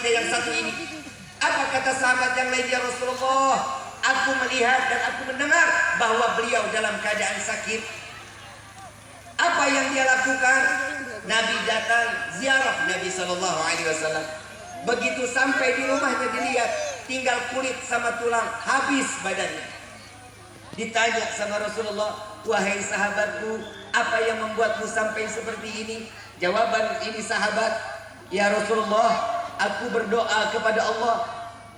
kita yang satu ini. Apa kata sahabat yang lain, ya Rasulullah, aku melihat dan aku mendengar bahwa beliau dalam keadaan sakit. Apa yang dia lakukan? Nabi datang ziarah Nabi SAW. Begitu sampai di rumahnya dilihat, tinggal kulit sama tulang, habis badannya. Ditanya sama Rasulullah, wahai sahabatku, apa yang membuatmu sampai seperti ini? Jawaban ini sahabat, ya Rasulullah, aku berdoa kepada Allah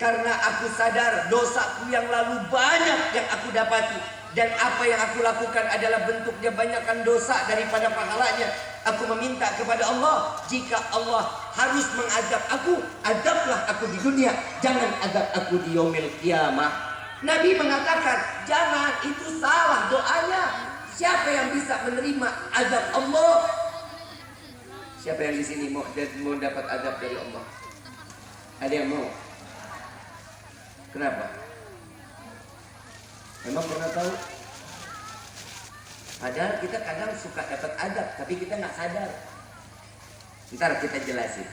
karena aku sadar dosaku yang lalu banyak yang aku dapati, dan apa yang aku lakukan adalah bentuknya banyakkan dosa daripada pahalanya. Aku meminta kepada Allah, jika Allah harus mengadab aku, adablah aku di dunia, jangan adab aku di yaumil qiyamah. Nabi mengatakan, jangan, itu salah doanya. Siapa yang bisa menerima azab Allah? Siapa yang di sini mau dapat azab dari Allah? Ada yang mau? Kenapa? Memang pernah tahu? Padahal kita kadang suka dapat azab, tapi kita nggak sadar. Ntar kita jelasin.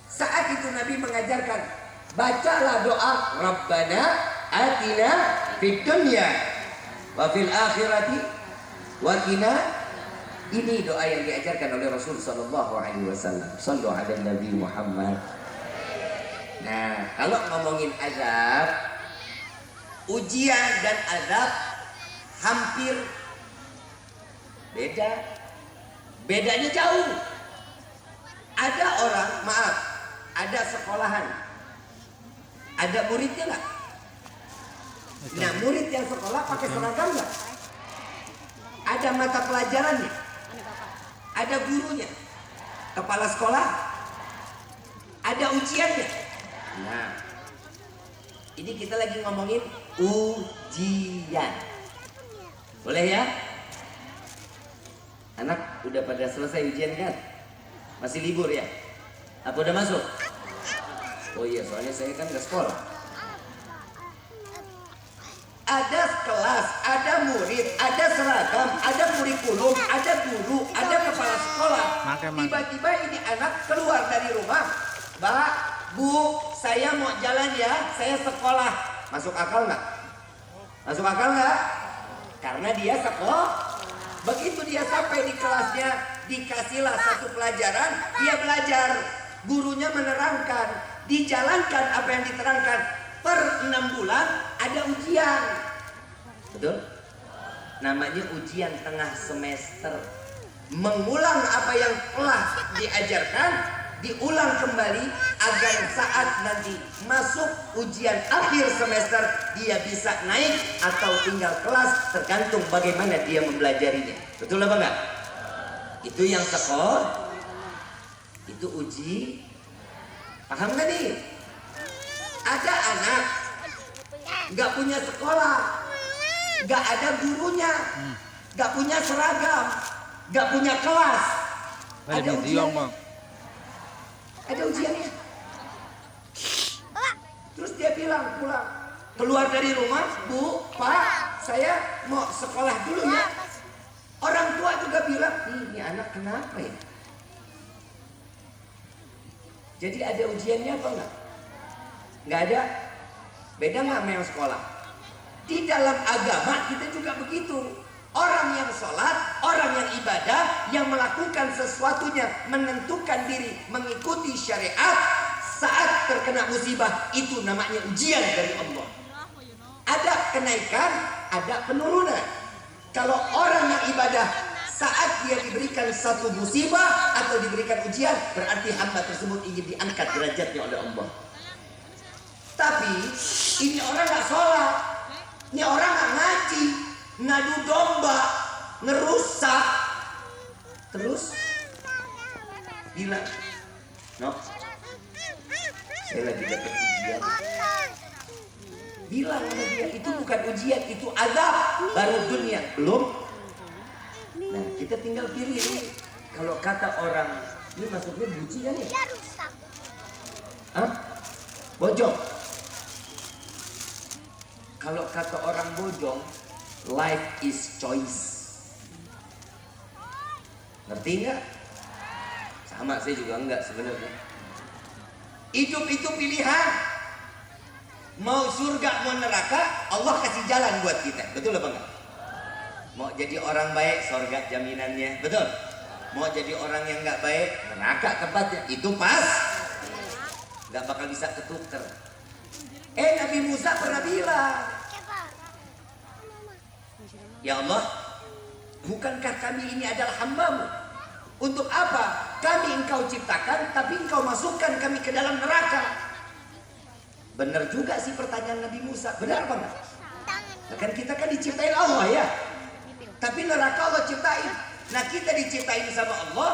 Saat itu Nabi mengajarkan, bacalah doa Rabbana atina fid dunya wa fil akhirati wa qina. Ini doa yang diajarkan oleh Rasul sallallahu alaihi wasallam. Shallu ala Nabi Muhammad. Nah, kalau ngomongin azab, ujian dan azab hampir beda. Bedanya jauh. Ada orang, maaf, ada sekolahan, ada muridnya nggak? Nah, murid yang sekolah pakai seragam nggak? Ada mata pelajarannya, ada gurunya, kepala sekolah, ada ujiannya. Nah, ini kita lagi ngomongin ujian. Boleh ya? Anak udah pada selesai ujian kan? Masih libur ya? Apa udah masuk? Oh iya, soalnya saya kan nggak sekolah. Ada kelas, ada murid, ada seragam, ada kurikulum, ada guru, ada kepala sekolah. Tiba-tiba ini anak keluar dari rumah, Mbak, Bu, saya mau jalan ya, saya sekolah. Masuk akal nggak? Masuk akal nggak? Karena dia sekolah. Begitu dia sampai di kelasnya, dikasihlah satu pelajaran, dia belajar. Gurunya menerangkan, dijalankan apa yang diterangkan. Per 6 bulan ada ujian. Betul? Namanya ujian tengah semester. Mengulang apa yang telah diajarkan, diulang kembali agar saat nanti masuk ujian akhir semester dia bisa naik atau tinggal kelas, tergantung bagaimana dia mempelajarinya. Betul apa enggak? Itu yang sekolah, itu uji. Paham gak nih? Ada anak nggak punya sekolah, nggak ada gurunya, nggak punya seragam, nggak punya kelas. Ada ujian. Ada ujiannya. Terus dia bilang pulang, keluar dari rumah, Bu, Pak, saya mau sekolah dulu ya. Orang tua juga bilang, ini anak kenapa ya? Jadi ada ujiannya apa enggak? Enggak ada. Beda nggak sama yang sekolah? Di dalam agama kita juga begitu. Orang yang sholat, orang yang ibadah, yang melakukan sesuatunya, menentukan diri, mengikuti syariat, saat terkena musibah, itu namanya ujian dari Allah. Ada kenaikan, ada penurunan. Kalau orang yang ibadah, saat dia diberikan satu musibah atau diberikan ujian, berarti hamba tersebut ingin diangkat derajatnya oleh Allah. Tapi ini orang nggak sholat, ini orang nggak ngaji, ngadu domba, ngerusak, terus bilang, no, saya lagi dapat ujian. Bilang sama dia, itu bukan ujian, itu azab, baru dunia, belum. Nah, kita tinggal pilih ini. Kalau kata orang, ini maksudnya buci kan ya? Hah? Bojong. Kalau kata orang bojong, life is choice. Ngerti nggak? Sama, saya juga enggak sebenarnya. Hidup itu pilihan. Mau surga, mau neraka, Allah kasih jalan buat kita. Betul apa enggak? Mau jadi orang baik, surga jaminannya. Betul? Mau jadi orang yang nggak baik, neraka tempatnya. Itu pas. Nggak bakal bisa ketuker. Nabi Musa pernah bilang, ya Allah, bukankah kami ini adalah hamba-Mu? Untuk apa? Kami Engkau ciptakan, tapi Engkau masukkan kami ke dalam neraka. Benar juga sih pertanyaan Nabi Musa. Benar apa enggak? Nah, kan kita kan diciptain Allah ya. Tapi neraka Allah ciptain. Nah kita diciptain sama Allah,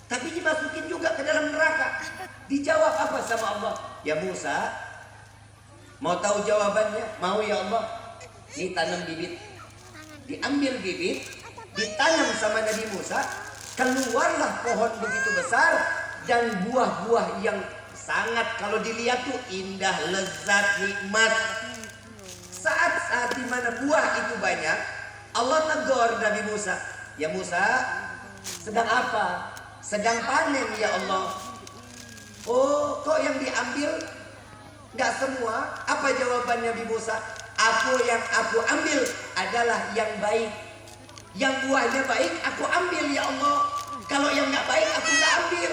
tapi dimasukin juga ke dalam neraka. Dijawab apa sama Allah? Ya Musa, mau tahu jawabannya? Mau ya Allah? Ini tanam bibit. Diambil bibit, ditanam sama Nabi Musa. Keluarlah pohon begitu besar dan buah-buah yang sangat kalau dilihat tuh indah, lezat, nikmat. Saat di mana buah itu banyak, Allah tegur Nabi Musa. Ya Musa, sedang apa? Sedang panen ya Allah. Oh, kok yang diambil nggak semua? Apa jawabannya Nabi Musa? Yang aku ambil adalah yang baik. Yang buahnya baik aku ambil ya Allah. Kalau yang nggak baik aku nggak ambil.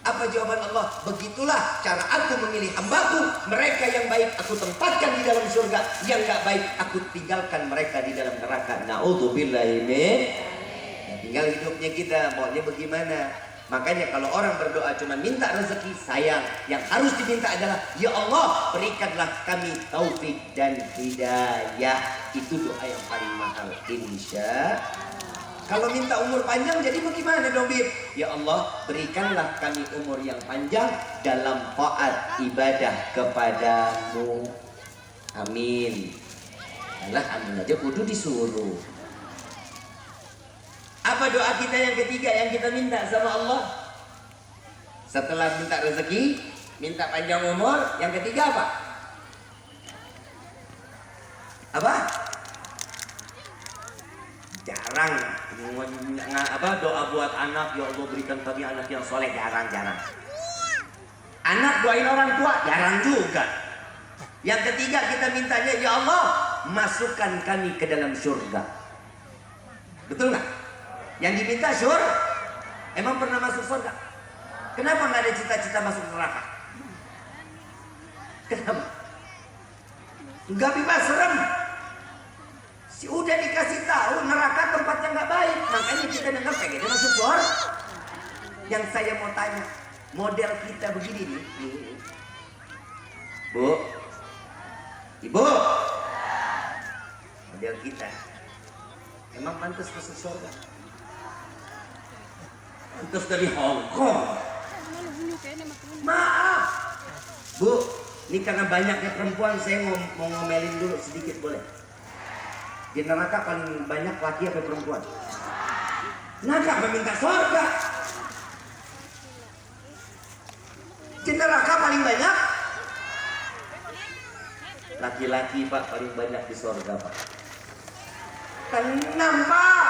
Apa jawaban Allah? Begitulah cara aku memilih hambaku. Mereka yang baik aku tempatkan di dalam surga. Yang nggak baik aku tinggalkan mereka di dalam neraka. Na'udzubillahi min. Nah, tinggal hidupnya kita maunya bagaimana. Makanya kalau orang berdoa cuma minta rezeki, sayang. Yang harus diminta adalah, ya Allah berikanlah kami taufik dan hidayah. Itu doa yang paling mahal. Insya. Kalau minta umur panjang jadi bagaimana dong Bib? Ya Allah berikanlah kami umur yang panjang dalam taat ibadah kepadamu. Amin. Alah amin aja kudu disuruh. Apa doa kita yang ketiga yang kita minta sama Allah? Setelah minta rezeki, minta panjang umur, yang ketiga apa? Apa? Jarang doa buat anak, ya Allah berikan kami anak yang soleh, jarang. Anak doain orang tua, jarang juga. Yang ketiga kita mintanya, ya Allah masukkan kami ke dalam surga. Betul nggak? Yang diminta surga. Emang pernah masuk surga? Kenapa nggak ada cita-cita masuk neraka? Kenapa? Nggak bebas serem. Si udah dikasih tahu neraka tempatnya nggak baik, makanya kita dengar pengen dia masuk surga. Yang saya mau tanya, model kita begini nih, Bu, Ibu, model kita, emang pantas masuk surga? Pantas dari Hong Kong. Maaf, Bu, ini karena banyaknya perempuan, saya mau ngomelin dulu sedikit boleh? Di neraka paling banyak laki atau perempuan? Neraka meminta surga. Di neraka paling banyak laki-laki Pak, paling banyak di surga Pak. Tenang Pak.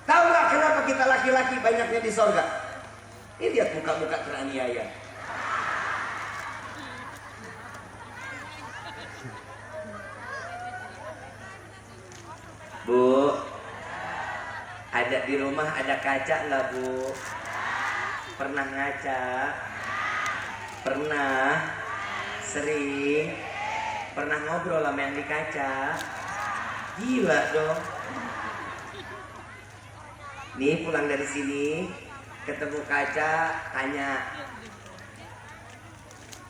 Tahu nggak kenapa kita laki-laki banyaknya di surga? Ini lihat muka-muka teraniaya. Bu, ada di rumah ada kaca nggak Bu? Pernah ngaca? Pernah? Sering? Pernah ngobrol sama yang di kaca? Gila dong. Nih pulang dari sini, ketemu kaca, tanya,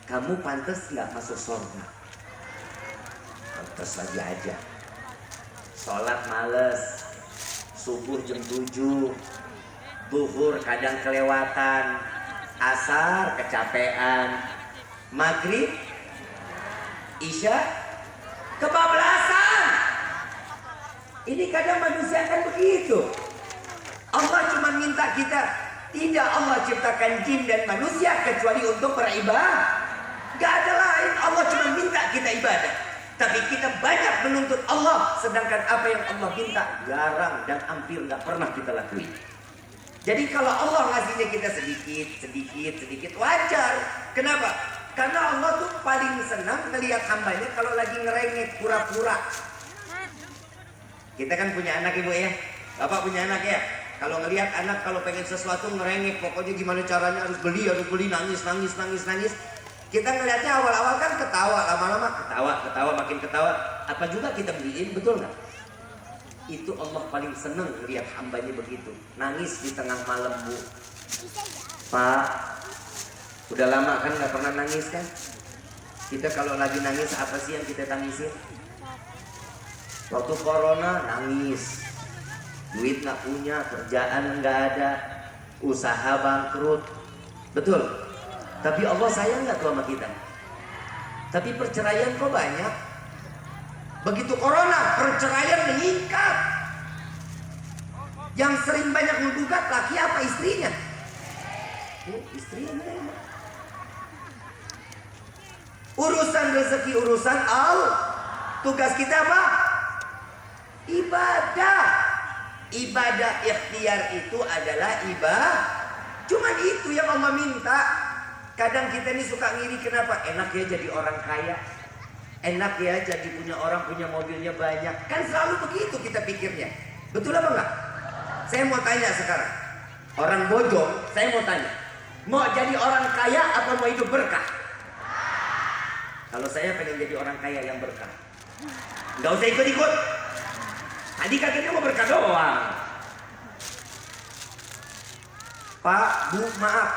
kamu pantas nggak masuk surga? Pantas aja. Sholat males, subuh jam 7, zuhur kadang kelewatan, asar kecapean, maghrib, isya kebablasan. Ini kadang manusia kan begitu. Allah cuma minta kita, tidak Allah ciptakan jin dan manusia kecuali untuk beribadah. Gak ada lain, Allah cuma minta kita ibadah. Tapi kita banyak menuntut Allah, sedangkan apa yang Allah minta jarang dan hampir nggak pernah kita lakuin. Jadi kalau Allah ngasihnya kita sedikit, wajar. Kenapa? Karena Allah tuh paling senang ngelihat hambanya kalau lagi ngerengek, pura-pura. Kita kan punya anak ibu ya, bapak punya anak ya. Kalau ngelihat anak kalau pengen sesuatu ngerengek, pokoknya gimana caranya harus beli, nangis. Kita ngelihatnya awal-awal kan ketawa, lama-lama ketawa, makin ketawa. Apa juga kita beliin, betul nggak? Itu Allah paling seneng ngelihat hambanya begitu, nangis di tengah malam bu. Pak, udah lama kan nggak pernah nangis kan? Kita kalau lagi nangis apa sih yang kita tangisin? Waktu corona nangis, duit nggak punya, kerjaan nggak ada, usaha bangkrut, betul. Tapi Allah sayang nggak tuh sama kita? Tapi perceraian kok banyak. Begitu corona, perceraian meningkat. Yang sering banyak menggugat laki apa istrinya? Istrinya. Urusan rezeki, urusan Allah. Tugas kita apa? Ibadah. Ibadah ikhtiar itu adalah ibadah. Cuman itu yang Allah minta. Kadang kita ini suka ngiri, kenapa? Enak ya jadi orang kaya. Enak ya jadi punya orang, punya mobilnya banyak. Kan selalu begitu kita pikirnya. Betul apa enggak? Saya mau tanya sekarang. Orang bojong, saya mau tanya. Mau jadi orang kaya apa mau hidup berkah? Kalau saya pengen jadi orang kaya yang berkah. Nggak usah ikut-ikut. Tadi katanya mau berkah doang. Pak, Bu, maaf.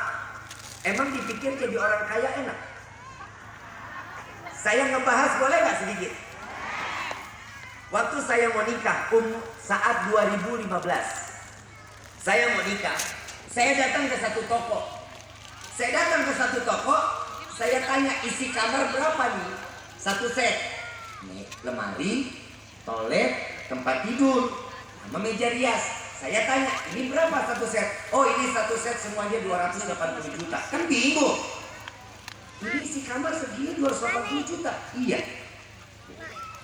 Emang dipikir jadi orang kaya enak? Saya ngebahas boleh nggak sedikit? Waktu saya mau nikah, saat 2015, saya mau nikah. Saya datang ke satu toko. Saya tanya isi kamar berapa nih? Satu set. Nih, lemari, toilet, tempat tidur, sama meja rias. Saya tanya, ini berapa satu set? Oh, ini satu set semuanya 280 juta. Kan bingung. Ini isi kamar segini 280 juta. Iya.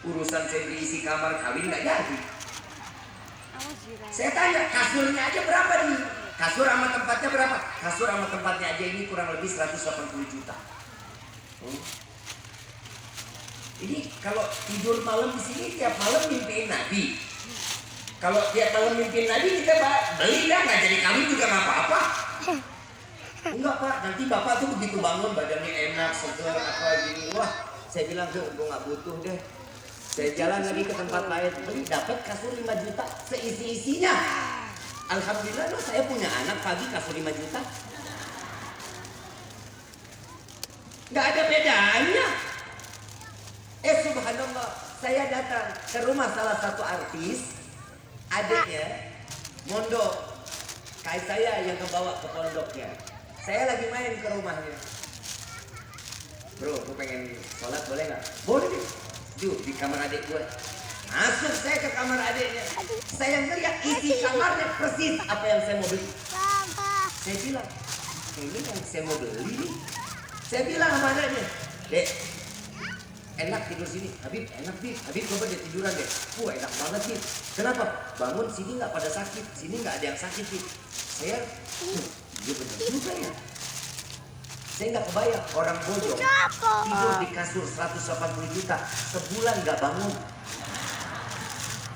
Urusan saya beli isi kamar kawin nggak jadi. Saya tanya, kasurnya aja berapa nih? Kasur sama tempatnya berapa? Kasur sama tempatnya aja ini kurang lebih 180 juta. Ini kalau tidur malam di sini tiap malam mimpiin Nabi. Kalau tiap malam mimpiin Nabi kita beli dah, nggak jadi kawin juga nggak apa-apa. Enggak Pak, nanti Bapak tuh begitu bangun badannya enak, seger apa gini. Wah, saya bilang tuh gue nggak butuh deh. Saya jalan lagi ke tempat lain, beli dapat kasur 5 juta seisi-isinya. Alhamdulillah loh, saya punya anak pagi kasur 5 juta. Nggak ada bedanya. Subhanallah, saya datang ke rumah salah satu artis, adiknya mondok, kayak saya yang kebawa ke pondoknya. Saya lagi main ke rumahnya. Bro, gue pengen sholat boleh nggak? Boleh deh. Duh, di kamar adik gue. Masuk saya ke kamar adiknya. Saya ngeliat isi kamarnya persis apa yang saya mau beli. Saya bilang, ini yang saya mau beli nih. Saya bilang sama adiknya, Dek, enak tidur sini. Habib, enak Bib. Habib coba deh tiduran deh. Enak banget Bib. Kenapa? Bangun sini nggak pada sakit. Sini nggak ada yang sakit Bib. Saya, dia benar juga ya. Saya nggak kebayang orang bojong tidur di kasur 180 juta sebulan nggak bangun.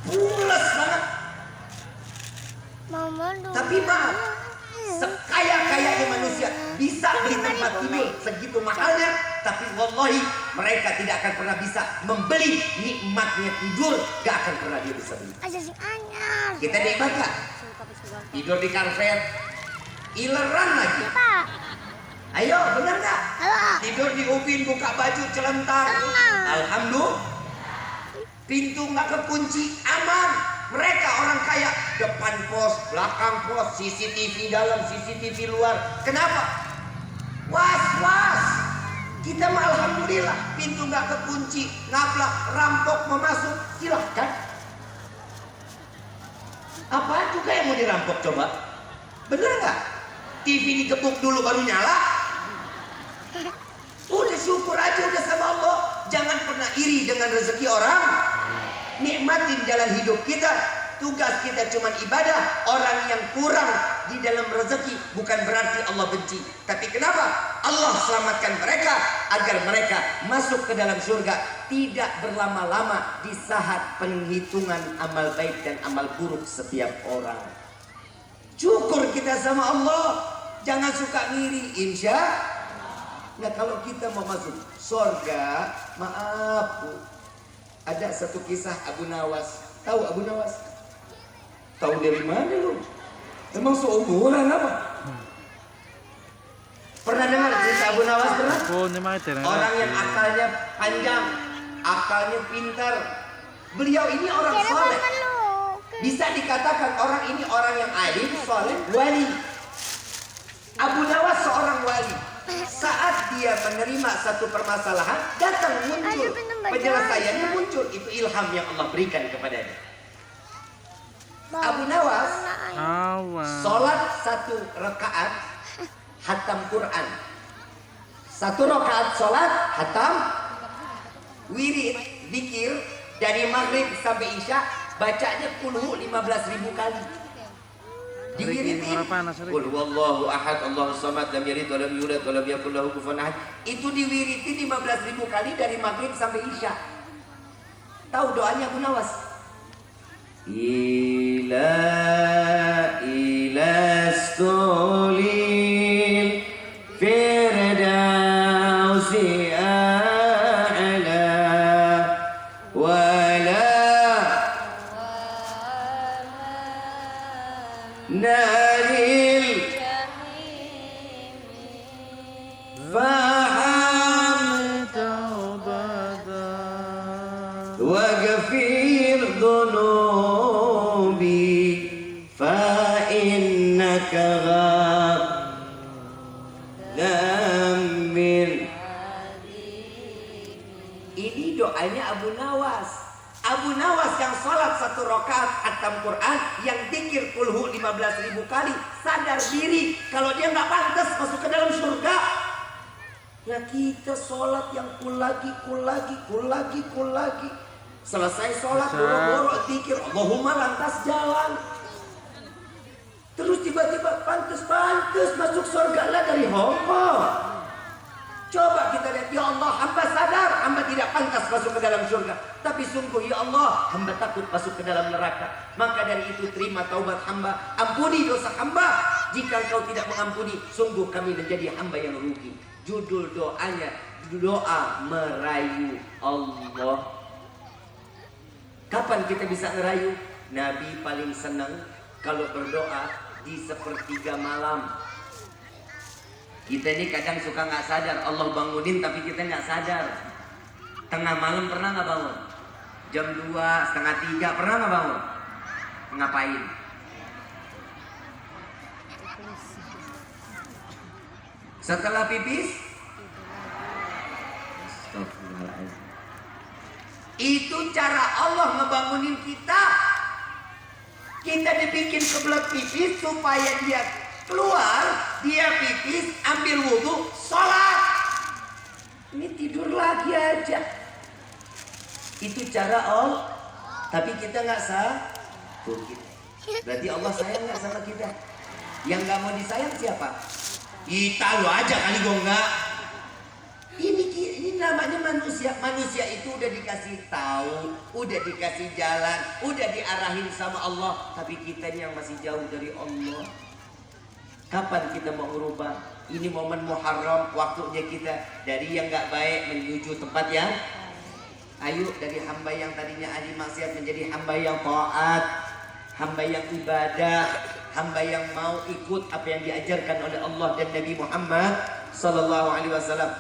Pules banget. Tapi maaf, sekaya-kayanya manusia bisa beli tempat tidur segitu mahalnya, tapi wallahi mereka tidak akan pernah bisa membeli nikmatnya tidur. Gak akan pernah dia bisa beli. Kita nikmat gak? Tidur di karpet, ileran lagi. Ayo, benar gak? Tidur di ubin, buka baju celentang. Alhamdulillah. Pintu nggak kekunci, aman. Mereka orang kaya, depan pos, belakang pos, CCTV dalam, CCTV luar. Kenapa? Was-was. Kita mah alhamdulillah, pintu nggak kekunci, ngablak, rampok mau masuk, silahkan. Apa juga yang mau dirampok coba? Bener nggak? TV dikebuk dulu baru nyala. Udah syukur aja udah sama Allah. Jangan pernah iri dengan rezeki orang. Nikmatin jalan hidup kita. tugas kita cuma ibadah. Orang yang kurang di dalam rezeki bukan berarti Allah benci. Tapi kenapa? Allah selamatkan mereka agar mereka masuk ke dalam surga. Tidak berlama-lama di saat penghitungan amal baik dan amal buruk setiap orang. Syukur kita sama Allah. Jangan suka ngiri. Insya. Nah kalau kita mau masuk surga, maaf Bu, ada satu kisah Abu Nawas. Tahu Abu Nawas? Tahu dari mana lu? Emang seumuran apa? Pernah dengar cerita Abu Nawas? Pernah? Orang yang akalnya panjang, akalnya pintar. Beliau ini orang soleh. Bisa dikatakan orang ini orang yang alim, soleh, wali. Abu Nawas seorang wali. Saat dia menerima satu permasalahan, datang muncul penyelesaiannya, muncul itu ilham yang Allah berikan kepadanya. Abu Nawas sholat 1 rakaat hatam Quran, 1 rakaat sholat hatam wirid zikir dari maghrib sampai isya, bacanya kulhu 15.000 kali. Diwiritin qul huwallahu ahad Allahus samad lam yalid wa lam yulad wa lam yakul lahu kufuwan ahad. Itu diwiritin 15.000 kali dari maghrib sampai isya. Tahu doanya Abu Nawas? Ilastulil firdausi a'la wala nalil faham waghfir dhunubi fa innaka ghafir. Ini doanya Abu Nawas. Abu Nawas yang sholat 1 rakaat hatam Quran, yang zikir kulhu 15.000 kali, sadar diri kalau dia nggak pantas masuk ke dalam surga. Ya kita sholat yang kul lagi. Selesai sholat boro-boro zikir Allahumma lantas jalan. Terus tiba-tiba pantas masuk surga lah dari Hongkong. Coba kita lihat, ya Allah, hamba sadar hamba tidak pantas masuk ke dalam surga. Tapi sungguh ya Allah, hamba takut masuk ke dalam neraka. Maka dari itu terima taubat hamba, ampuni dosa hamba. Jika engkau tidak mengampuni, sungguh kami menjadi hamba yang rugi. Judul doanya, doa merayu Allah. Kapan kita bisa ngerayu? Nabi paling senang kalau berdoa di sepertiga malam. Kita ini kadang suka nggak sadar, Allah bangunin tapi kita nggak sadar. Tengah malam pernah nggak bangun? Jam 2, setengah 3 pernah nggak bangun? Ngapain? Setelah pipis? Astagfirullahaladzim. Itu cara Allah ngebangunin kita. Kita dibikin kebelet pipis supaya dia keluar, dia pipis, ambil wudhu, sholat. Ini tidur lagi aja. Itu cara Allah. Tapi kita nggak sah. Berarti Allah sayang nggak sama kita? Yang nggak mau disayang siapa? Kita lo aja kali gue nggak. Ini namanya manusia. Manusia itu udah dikasih tahu, udah dikasih jalan, udah diarahin sama Allah. Tapi kita yang masih jauh dari Allah. Kapan kita mau merubah? Ini momen Muharram, waktunya kita dari yang nggak baik menuju tempat yang ayo, dari hamba yang tadinya ahli maksiat menjadi hamba yang taat, hamba yang ibadah, hamba yang mau ikut apa yang diajarkan oleh Allah dan Nabi Muhammad sallallahu alaihi wasallam.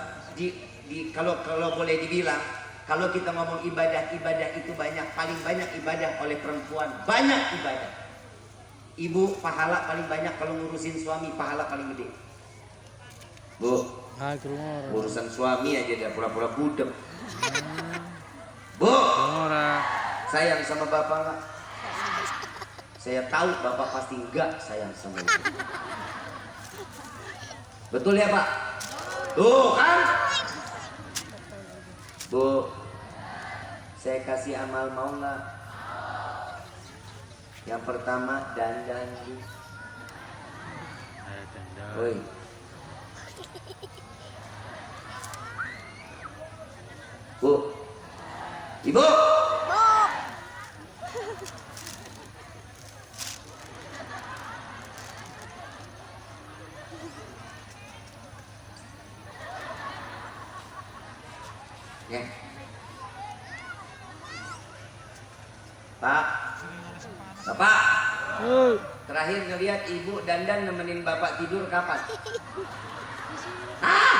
Kalau boleh dibilang, kalau kita ngomong ibadah itu banyak, paling banyak ibadah oleh perempuan, banyak ibadah. Ibu pahala paling banyak kalau ngurusin suami, pahala paling gede. Bu, urusan suami aja dia pura-pura budek. Bu, sayang sama bapak nggak? Saya tahu bapak pasti enggak sayang sama ibu. Betul ya Pak? Tuh kan? Bu, saya kasih amal mau nggak? Yang pertama dandan. Woi. Bu. Ibu. Bu. Ya. Pak. Bapak. Terakhir ngelihat ibu dandan nemenin bapak tidur kapan? Ah!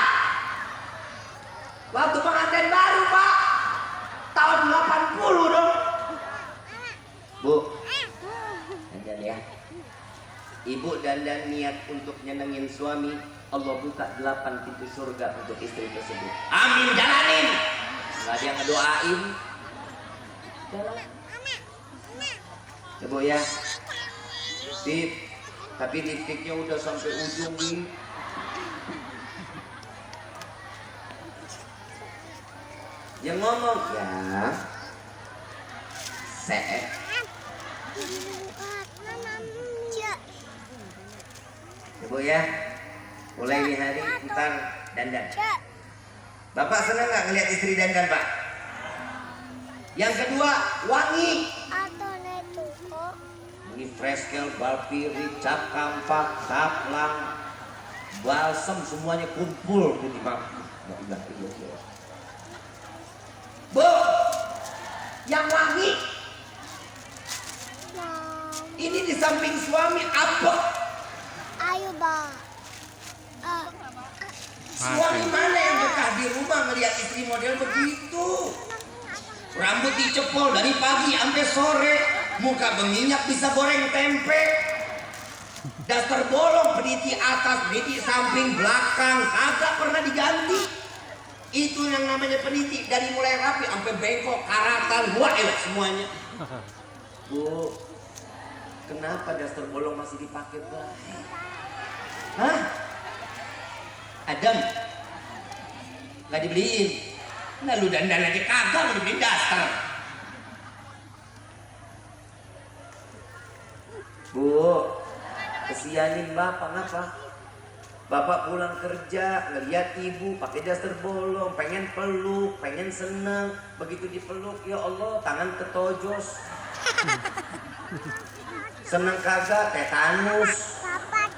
Waktu pengantin baru, Pak. Tahun 80 dong. Bu. Dandan ya. Ibu dandan niat untuk nyenengin suami, Allah buka 8 pintu surga untuk istri tersebut. Amin, jalanin. Gak ada yang ngedoain. Jalan. Ya Bu ya. Tip. Tapi lipstiknya udah sampai ujung nih. Yang ngomong ya. Ya Bu ya. Mulai di hari ntar dandan. Bapak senang nggak ngeliat istri dandan, Pak? Yang kedua, wangi. Ini freskel, balpiri, cap kampak, kaplang, balsam semuanya kumpul di Bapak. Bu, yang wangi. Ini di samping suami apa? Ayo, Bang. Suami mana yang betah di rumah melihat istri model begitu? Rambut dicepol dari pagi sampai sore, muka berminyak bisa goreng tempe, daster bolong, peniti atas, peniti samping, belakang, kagak pernah diganti. Itu yang namanya peniti, dari mulai rapi sampai bengkok, karatan, elok semuanya. Bu, kenapa daster bolong masih dipakai, Pak? Hah? Adam, nggak dibeliin. Nah lu dandan aja kagak mau dibeliin daster. Bu, kesianin bapak ngapa? Bapak pulang kerja ngeliat ibu pakai daster bolong, pengen peluk, pengen seneng. Begitu dipeluk, ya Allah tangan ketojos. Seneng kagak tetanus. Papa,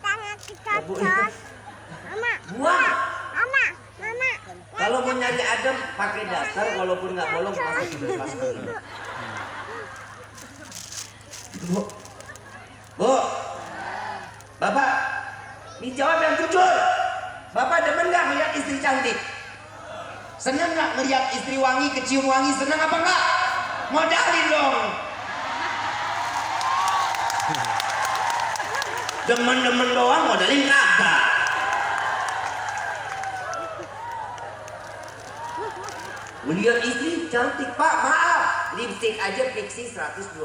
tangan kita Bu, Mama. buang. Mama. Mama. Kalau mau nyari Adam pakai daster, walaupun nggak bolong masih dibebas. Bu, Bu, Bapak, dijawab yang jujur. Bapak demen nggak ngeliat istri cantik? Seneng nggak ngeliat istri wangi, kecium wangi? Seneng apa nggak? Modalin dong. Demen-demen doang, modalin kagak. Melihat istri cantik, Pak, maaf, lipstick aja fiksi 125.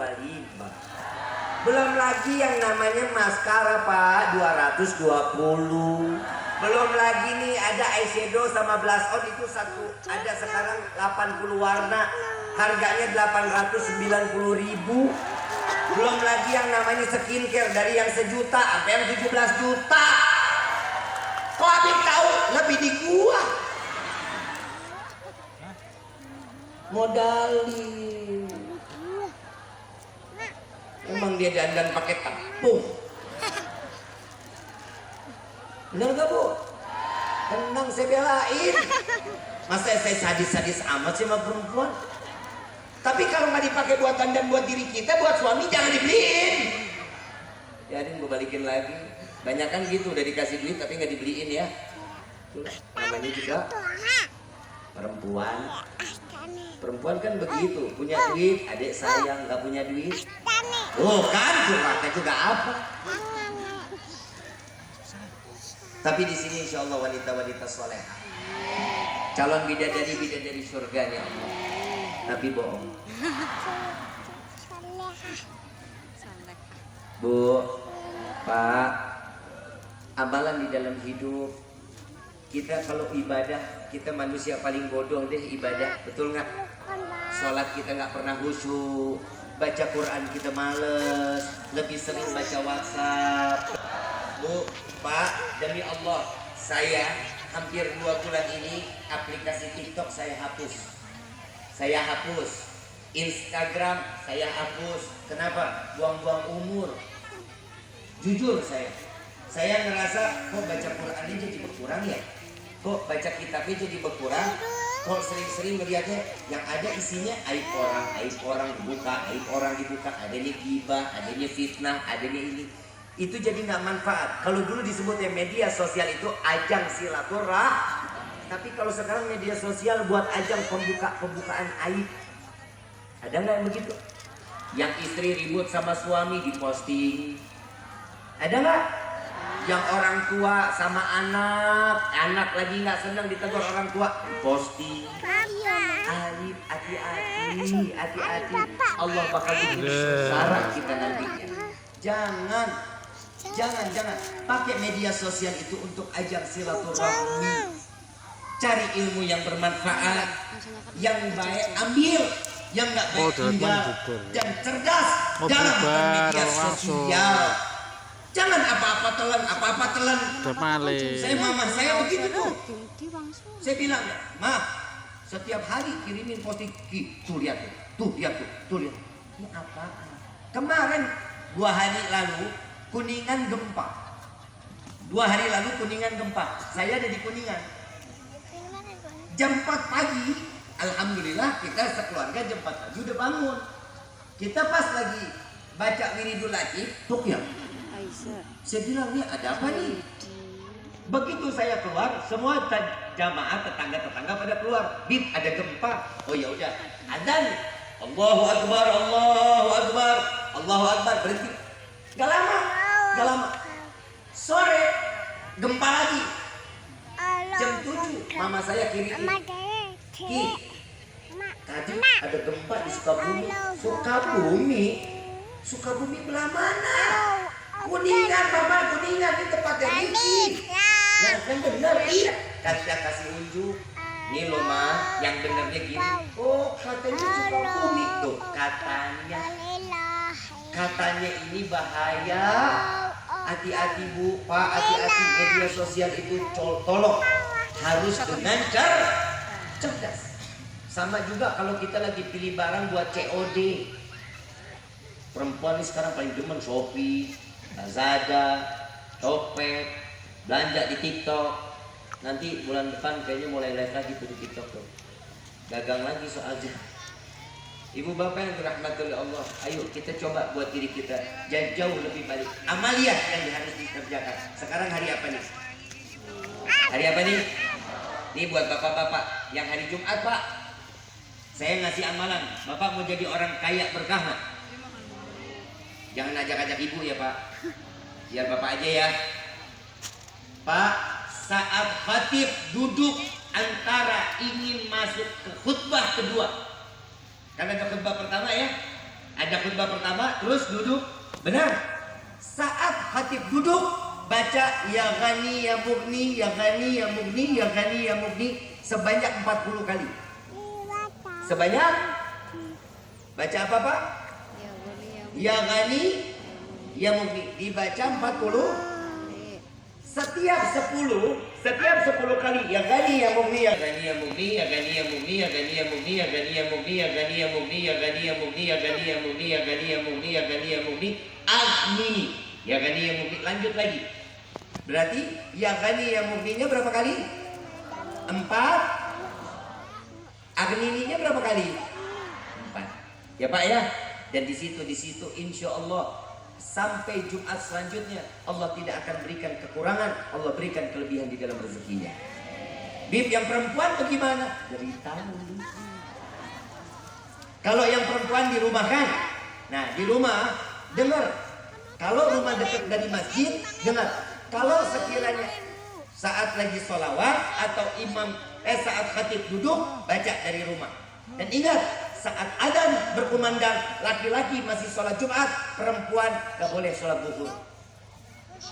Belum lagi yang namanya maskara, Pak, 220. Belum lagi nih ada eyeshadow sama blush on itu satu, ada sekarang 80 warna, harganya 890.000. Belum lagi yang namanya skincare dari yang 1 juta sampai yang 17 juta. Kok Habib tahu lebih di gua? Modalin. Emang dia dandan pakai tepung. Bener gak, Bu? Tenang, saya belain. Masa saya sadis-sadis amat sih sama perempuan? Tapi kalau nggak dipakai buat dandan buat diri kita, buat suami jangan dibeliin. Biarin gue balikin lagi. Banyak kan gitu, udah dikasih duit tapi nggak dibeliin ya. Tuh, namanya juga perempuan. Perempuan kan begitu, punya duit, adik sayang, nggak punya duit. Oh kan, curhatnya juga apa? Tapi di sini insya Allah wanita-wanita soleh, calon bidadari surganya Allah. Tapi bohong. Bu, Pak, amalan di dalam hidup kita kalau ibadah, kita manusia paling bodoh deh ibadah, betul nggak? Sholat kita nggak pernah khusyuk, baca Quran kita males, lebih sering baca WhatsApp. Bu, Pak, demi Allah, saya hampir 2 bulan ini aplikasi TikTok saya hapus. Saya hapus. Instagram saya hapus. Kenapa? Buang-buang umur. Jujur saya ngerasa kok baca Qurannya jadi berkurang ya. Kok baca kitabnya jadi berkurang. Kok sering-sering melihatnya yang ada isinya aib orang dibuka, adanya gibah, adanya fitnah, adanya ini. Itu jadi nggak manfaat. Kalau dulu disebutnya media sosial itu ajang silaturahmi, tapi kalau sekarang media sosial buat ajang pembukaan aib. Ada nggak yang begitu? Yang istri ribut sama suami diposting. Ada nggak? Yang orang tua sama anak lagi nggak senang ditegur orang tua, posting. Aib, hati-hati. Allah bakal bikin sengsara kita nantinya. Jangan pakai media sosial itu untuk ajang silaturahmi. Cari ilmu yang bermanfaat, yang baik ambil, yang nggak baik tinggal, dan cerdas dalam media sosial. Jangan apa-apa telan. Mama saya begitu tuh. Saya bilang, "Ma, setiap hari kirimin posting, tuh lihat. Ini apaan?" Kemarin 2 hari lalu Kuningan gempa. 2 hari lalu Kuningan gempa. Saya ada di Kuningan. Jam 4 pagi, alhamdulillah kita sekeluarga jam 4 pagi udah bangun. Kita pas lagi baca wiridul latif, tuh ya. Saya bilang, "Nih ada apa nih?" Begitu saya keluar, semua jamaah tetangga pada keluar. "Bib, ada gempa." Oh ya udah, adzan. Allahu akbar, berhenti. Gak lama. Sore gempa lagi. Jam 7 mama saya kirimin. Tadi ada gempa di Sukabumi belah mana? Kuningan ini tempatnya Riki. Nah kan bener iya. Kasih unjuk. Nih loh Ma, yang benernya gini. Oh katanya Sukabumi tuh katanya ini bahaya. Hati-hati Bu, Pak, hati-hati. Media sosial itu tolong harus dengan cerdas. Sama juga kalau kita lagi pilih barang buat COD. Perempuan ini sekarang paling demen Shopee, Lazada, Tokped, belanja di TikTok. Nanti bulan depan kayaknya mulai live lagi tuh di TikTok tuh. Dagang lagi soalnya. Ibu bapak yang dirahmati oleh Allah, ayo kita coba buat diri kita jauh lebih baik. Amaliyah yang harus dikerjakan. Sekarang hari apa nih? Hari apa nih? Ini buat bapak-bapak yang hari Jumat Pak. Saya ngasih amalan. Bapak mau jadi orang kaya berkah nggak? Jangan ajak-ajak ibu ya Pak. Biar bapak aja ya. Pak, saat khatib duduk antara ingin masuk ke khutbah kedua. Karena ada khutbah pertama ya. Ada khutbah pertama terus duduk. Benar. Saat khatib duduk baca ya ghani ya mughni ya ghani ya mughni ya ghani ya mughni sebanyak 40 kali. Sebanyak baca apa Pak? Ya ghani ya mughni dibaca 40. Setiap 10 kali ya ghani ya mughni ya ghani ya mughni ya ghani ya mughni ya ghani ya mughni ya ghani ya mughni ya ghani ya mughni ya ghani ya mughni ya ghani ya mughni ya ghani ya mughni ya ghani ya mughni agni ya ghani ya mughni. Lanjut lagi. Berarti ya ghani ya mughninya berapa kali? 4. Agnininya berapa kali? 4. Ya Pak ya. Dan di situ insya Allah sampai Jumat selanjutnya Allah tidak akan berikan kekurangan, Allah berikan kelebihan di dalam rezekinya. Bib yang perempuan bagaimana? Derita. Kalau yang perempuan di rumah kan, nah di rumah dengar. Kalau rumah dekat dari masjid dengar. Kalau sekiranya saat lagi sholawat atau saat khatib duduk baca dari rumah. Dan ingat, saat adzan berkumandang, laki-laki masih sholat Jumat, perempuan gak boleh sholat zuhur.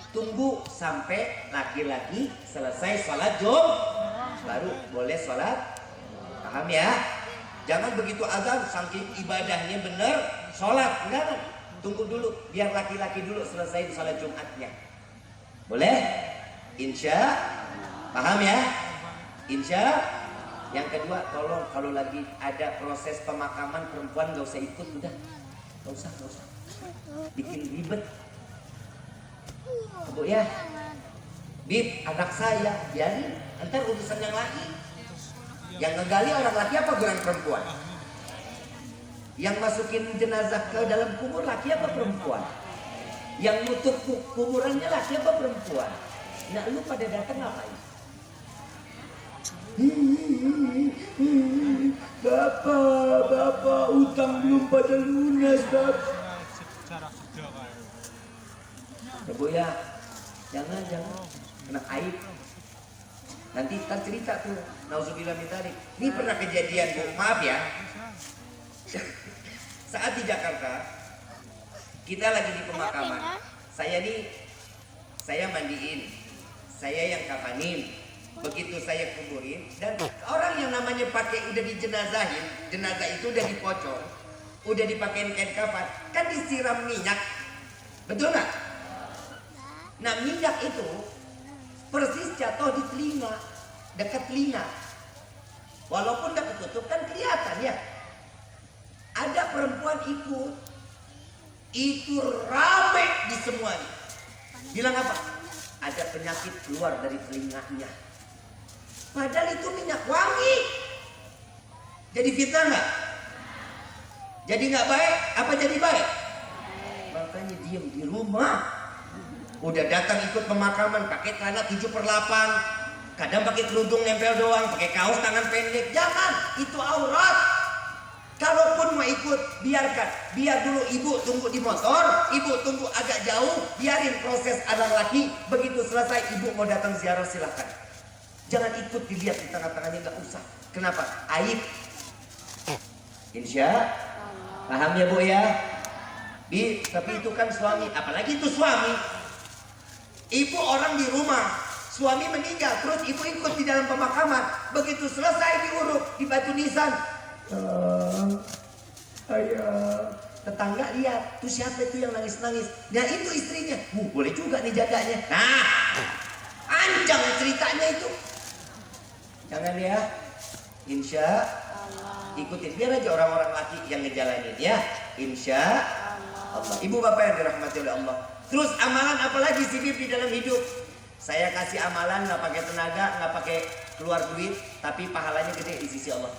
Tunggu sampai laki-laki selesai sholat Jumat, baru boleh sholat. Paham ya? Jangan begitu adzan saking ibadahnya bener, sholat, enggak. Tunggu dulu, biar laki-laki dulu selesai sholat Jumatnya. Boleh? Insya, paham ya? Insya. Yang kedua, tolong kalau lagi ada proses pemakaman perempuan gak usah ikut, udah. Gak usah. Bikin ribet. Bu ya, Bib, anak saya, biarin. Ntar urusan yang laki. Yang ngegali orang laki apa orang perempuan? Yang masukin jenazah ke dalam kubur laki apa perempuan? Yang nutup kuburannya laki apa perempuan? Nah, lu pada datang ngapain? Bapak, utang belum pada lunas, Bapak. Bu ya, jangan kena aib. Nanti kita cerita tuh, nauzubillah min dzalik. Ini pernah kejadian, Bu, maaf ya. Saat di Jakarta, kita lagi di pemakaman. Saya mandiin, saya yang kafanin. Begitu saya kuburin, dan orang yang namanya pakai udah dijenazahin, jenazah itu udah dipocong, udah dipakein kain kafan, kan disiram minyak, betul nggak? Nah, minyak itu persis jatuh di telinga, dekat telinga. Walaupun udah ketutup kan kelihatan ya. Ada perempuan ikut, itu rame di semuanya. Bilang apa? Ada penyakit keluar dari telinganya. Padahal itu minyak wangi. Jadi fitnah nggak? Jadi nggak baik? Apa jadi baik? Makanya diam di rumah. Udah datang ikut pemakaman pakai celana 7/8, kadang pakai kerudung nempel doang, pakai kaos tangan pendek. Jangan, itu aurat. Kalaupun mau ikut, biarkan. Biar dulu ibu tunggu di motor, ibu tunggu agak jauh, biarin proses anak laki. Begitu selesai ibu mau datang ziarah silahkan. Jangan ikut dilihat di tengah-tengahnya, nggak usah. Kenapa? Aib. Insya, paham ya Bu ya? Tapi itu kan suami, apalagi itu suami. Ibu orang di rumah, suami meninggal, terus ibu ikut di dalam pemakaman. Begitu selesai diuruk, di batu nisan. Ayah, tetangga lihat, tuh siapa itu yang nangis-nangis? Nah itu istrinya. Boleh juga nih jaganya. Nah, panjang ceritanya itu. Jangan ya, insya ikutin, biar aja orang-orang laki yang ngejalanin ya. Insya Allah. Ibu bapak yang dirahmati oleh Allah. Terus amalan apalagi sih Bib di dalam hidup? Saya kasih amalan nggak pakai tenaga, nggak pakai keluar duit, tapi pahalanya gede di sisi Allah.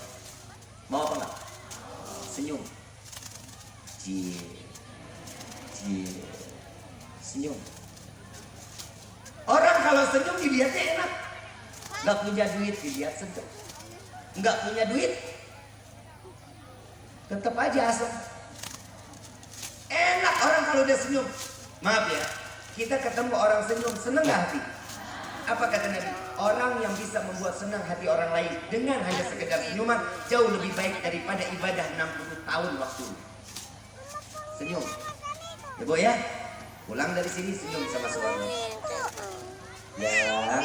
Mau apa nggak? Senyum. Senyum. Orang kalau senyum dilihatnya enak. Nggak punya duit dilihat senyum. Nggak punya duit, tetap aja asem. Enak orang kalau udah senyum. Maaf ya, kita ketemu orang senyum, seneng gak hati? Apa kata Nabi? Orang yang bisa membuat senang hati orang lain dengan hanya sekedar senyuman jauh lebih baik daripada ibadah 60 tahun waktu. Senyum. Ya Bu ya, pulang dari sini senyum sama suami. Ya,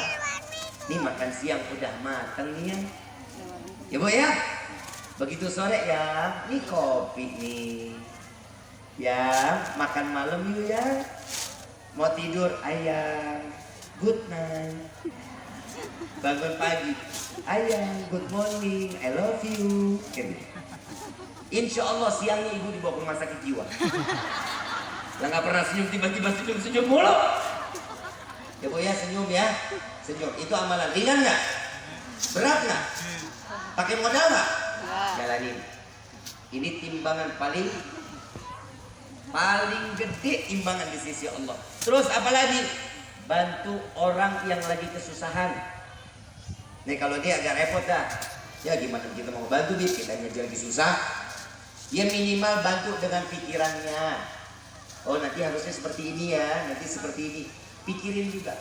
ini makan siang udah mateng nih ya. Ya Bu ya, begitu sore ya, ini kopi nih. Ya, makan malam yuk ya. Mau tidur ayang, good night. Bangun pagi, ayang, good morning, I love you. Insya Allah siangnya ibu dibawa ke rumah sakit jiwa. Lah nggak pernah senyum, tiba-tiba senyum mulu. Ya Bu ya, senyum ya, senyum. Itu amalan ringan nggak? Berat nggak? Pakai modal nggak? Jalanin. Ini timbangan paling gede timbangan di sisi Allah. Terus apalagi? Bantu orang yang lagi kesusahan. Nih kalau dia agak repot dah. Ya gimana kita mau bantu dia? Kita dia lagi susah. Ya minimal bantu dengan pikirannya. Oh nanti harusnya seperti ini ya, nanti seperti ini. Pikirin juga.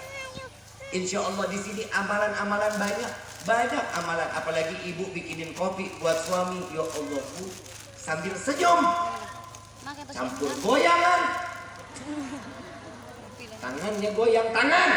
Insya Allah di sini amalan-amalan banyak amalan. Apalagi ibu bikinin kopi buat suami. Ya Allah Bu, sambil senyum. Campur goyangan, tangannya goyang tangan.